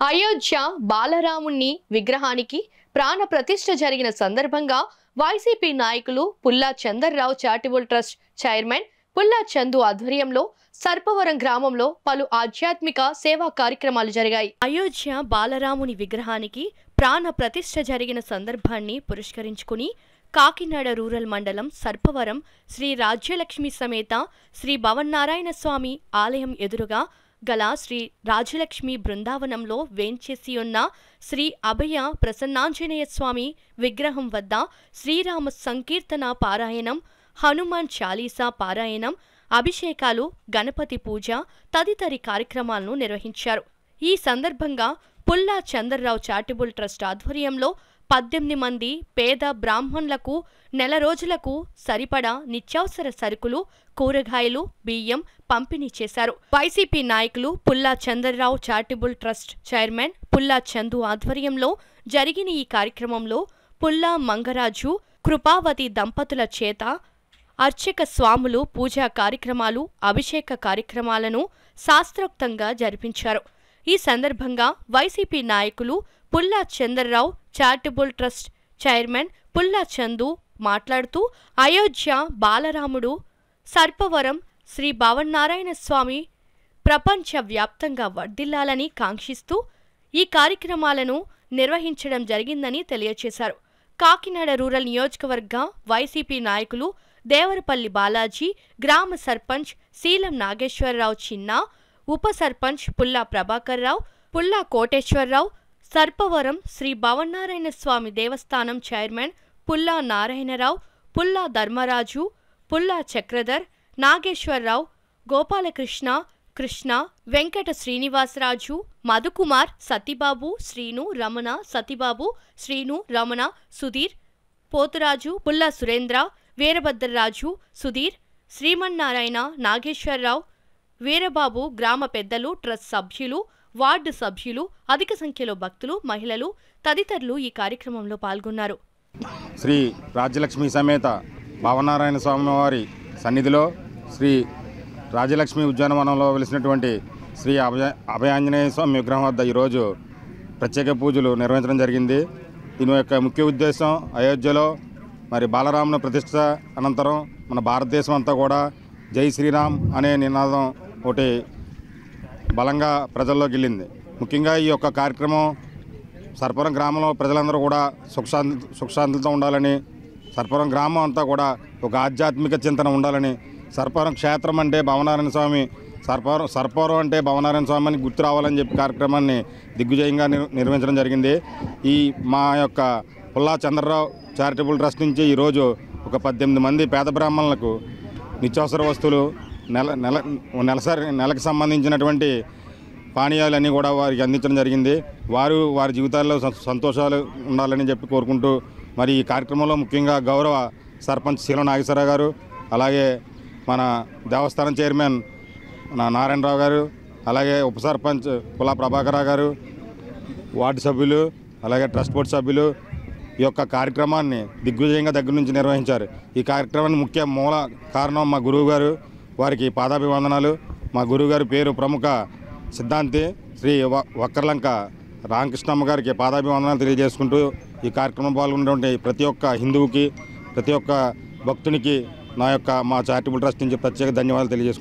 అయోధ్య బాలరాముని విగ్రహానికి ప్రాణ ప్రతిష్ఠ జరిగిన సందర్భంగా వైసీపీ నాయకులు పుల్లా చందర్రావు చారిటబుల్ ట్రస్ట్ చైర్మన్ పుల్లా చందు ఆధ్వర్యంలో సర్పవరం గ్రామంలో పలు ఆధ్యాత్మిక సేవా కార్యక్రమాలు జరిగాయి. అయోధ్య బాలరాముని విగ్రహానికి ప్రాణ ప్రతిష్ఠ జరిగిన సందర్భాన్ని పురస్కరించుకుని కాకినాడ రూరల్ మండలం సర్పవరం శ్రీ రాజ్యలక్ష్మి సమేత శ్రీ భవన్నారాయణ స్వామి ఆలయం ఎదురుగా గల శ్రీ రాజలక్ష్మి బృందావనంలో వేంచేసి ఉన్న శ్రీ అభయ ప్రసన్నాంజనేయ స్వామి విగ్రహం వద్ద శ్రీరామ సంకీర్తన పారాయణం, హనుమాన్ చాలీసా పారాయణం, అభిషేకాలు, గణపతి పూజ తదితరి కార్యక్రమాలను నిర్వహించారు. ఈ సందర్భంగా పుల్లా చందర్రావు చారిటబుల్ ట్రస్ట్ ఆధ్వర్యంలో 18 మంది పేద బ్రాహ్మణులకు నెల రోజులకు సరిపడా నిత్యావసర సరుకులు, కూరగాయలు, బియ్యం పంపిణీ చేశారు. వైసీపీ నాయకులు పుల్లా చందర్రావు చారిటబుల్ ట్రస్ట్ చైర్మన్ పుల్లా చందు ఆధ్వర్యంలో జరిగిన ఈ కార్యక్రమంలో పుల్లా మంగరాజు, కృపావతి దంపతుల చేత అర్చక స్వాములు పూజా కార్యక్రమాలు, అభిషేక కార్యక్రమాలను శాస్త్రోక్తంగా జరిపించారు. ఈ సందర్భంగా వైసీపీ నాయకులు పుల్లా చందర్రావు చారిటబుల్ ట్రస్ట్ చైర్మన్ పుల్లా చందు మాట్లాడుతూ అయోధ్య బాలరాముడు సర్పవరం శ్రీ భవన్నారాయణ స్వామి ప్రపంచ వ్యాప్తంగా వర్ధిల్లాలని కాంక్షిస్తూ ఈ కార్యక్రమాలను నిర్వహించడం జరిగిందని తెలియజేశారు. కాకినాడ రూరల్ నియోజకవర్గ వైసీపీ నాయకులు దేవరపల్లి బాలాజీ, గ్రామ సర్పంచ్ శీలం నాగేశ్వరరావు చిన్న, ఉప సర్పంచ్ పుల్లా ప్రభాకర్ రావు, పుల్లా కోటేశ్వరరావు, సర్పవరం శ్రీ భవన్నారాయణ స్వామి దేవస్థానం చైర్మన్ పుల్లా నారాయణరావు, పుల్లా ధర్మరాజు, పుల్లా చక్రధర్, నాగేశ్వరరావు, గోపాలకృష్ణ, కృష్ణ, వెంకట శ్రీనివాసరాజు, మధుకుమార్, సతీబాబు, శ్రీను, రమణ, సతీబాబు, శ్రీను, రమణ, సుధీర్, పోతురాజు, పుల్లా సురేంద్ర, వీరభద్రరాజు, సుధీర్, శ్రీమన్నారాయణ, నాగేశ్వరరావు, వీరబాబు, గ్రామ పెద్దలు, ట్రస్ట్ సభ్యులు, వార్డు సభ్యులు, అధిక సంఖ్యలో భక్తులు, మహిళలు తదితరులు ఈ కార్యక్రమంలో పాల్గొన్నారు. శ్రీ రాజ్యలక్ష్మి సమేత భవనారాయణ స్వామివారి సన్నిధిలో శ్రీ రాజ్యలక్ష్మి ఉద్యానవనంలో వెలిసినటువంటి శ్రీ అభయాంజనేయ స్వామి విగ్రహం వద్ద ఈరోజు ప్రత్యేక పూజలు నిర్వహించడం జరిగింది. దీని యొక్క ముఖ్య ఉద్దేశం అయోధ్యలో మరి బాలరాముని ప్రతిష్ఠ అనంతరం మన భారతదేశం అంతా కూడా జై శ్రీరామ్ అనే నినాదం ఒకటి బలంగా ప్రజల్లోకి వెళ్ళింది. ముఖ్యంగా ఈ యొక్క కార్యక్రమం సర్పవరం గ్రామంలో ప్రజలందరూ కూడా సుఖశాంతులతో ఉండాలని, సర్పవరం గ్రామం అంతా కూడా ఒక ఆధ్యాత్మిక చింతన ఉండాలని, సర్పవరం క్షేత్రం అంటే భవనారాయణ స్వామి, సర్పవరం అంటే భవనారాయణ స్వామి అని గుర్తు రావాలని చెప్పి కార్యక్రమాన్ని దిగ్విజయంగా నిర్వహించడం జరిగింది. ఈ మా యొక్క పుల్లా చంద్రరావు చారిటబుల్ ట్రస్ట్ నుంచి ఈరోజు ఒక 18 మంది పేద బ్రాహ్మణులకు నిత్యావసర వస్తువులు, నెలకు సంబంధించినటువంటి పానీయాలన్నీ కూడా వారికి అందించడం జరిగింది. వారి జీవితాల్లో సంతోషాలు ఉండాలని చెప్పి కోరుకుంటూ మరి ఈ కార్యక్రమంలో ముఖ్యంగా గౌరవ సర్పంచ్ శీలం నాగేశ్వరరావు గారు, అలాగే మన దేవస్థానం చైర్మన్ నారాయణరావు గారు, అలాగే ఉప సర్పంచ్ పుల్లా ప్రభాకర్ గారు, వార్డు సభ్యులు, అలాగే ట్రస్ట్ బోర్డు సభ్యులు ఈ యొక్క కార్యక్రమాన్ని దిగ్విజయంగా దగ్గర నుంచి నిర్వహించారు. ఈ కార్యక్రమానికి ముఖ్య మూల కారణం మా గురువు గారు, వారికి పాదాభివందనాలు. మా గురువుగారి పేరు ప్రముఖ సిద్ధాంతి శ్రీ వక్కర్లంక రామకృష్ణమ్మ గారికి పాదాభివందనాలు తెలియజేసుకుంటూ ఈ కార్యక్రమం పాల్గొన్నటువంటి ప్రతి ఒక్క హిందువుకి, ప్రతి ఒక్క భక్తునికి మా చారిటబుల్ ట్రస్ట్ నుంచి ప్రత్యేక ధన్యవాదాలు తెలియజేసుకుంటున్నాను.